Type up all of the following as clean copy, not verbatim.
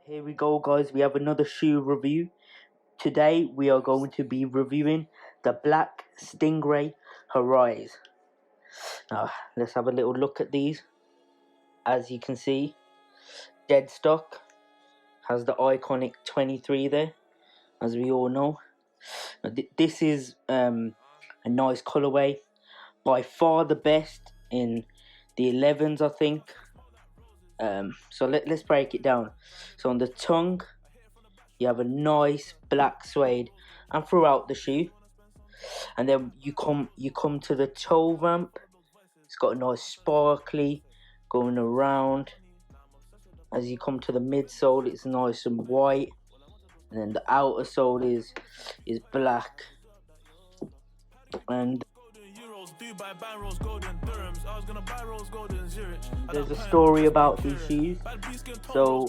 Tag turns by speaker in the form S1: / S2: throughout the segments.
S1: Here we go, guys, we have another shoe review. Today we are going to be reviewing the black Stingray Heiress. Now let's have a little look at these. As you can see, dead stock, has the iconic 23 there, as we all know. This is a nice colorway, by far the best in the 11s, I think. So let's break it down. So on the tongue you have a nice black suede and throughout the shoe, and then you come to the toe ramp. It's got a nice sparkly going around. As you come to the midsole, it's nice and white, and then the outer sole is black. And there's a story about these shoes. So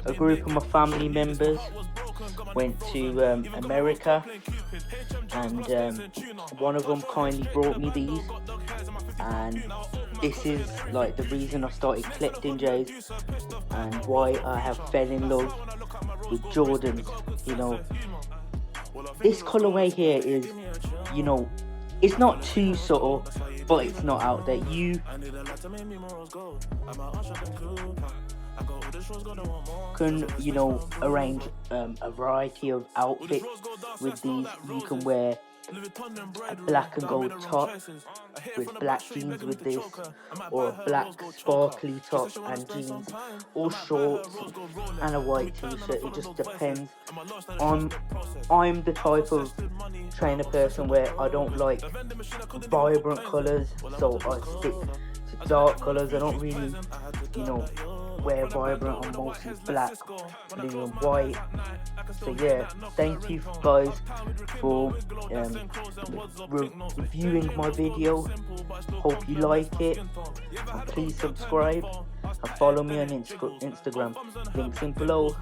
S1: a group of my family members went to America, and one of them kindly brought me these, and this is like the reason I started collecting J's and why I have fell in love with Jordans. You know, this colorway here is, you know, it's not too subtle, but it's not out there. You can, you know, arrange a variety of outfits with these. You can wear a black and gold top with black jeans with this, or a black sparkly top and jeans, or shorts and a white t-shirt. It just depends. I'm the type of trainer person where I don't like vibrant colours, so I stick to dark colours. I don't really, you know, wear vibrant. I'm mostly black, blue and white. So yeah, thank you guys for reviewing my video. Hope you like it, and please subscribe and follow me on Instagram. Links in below.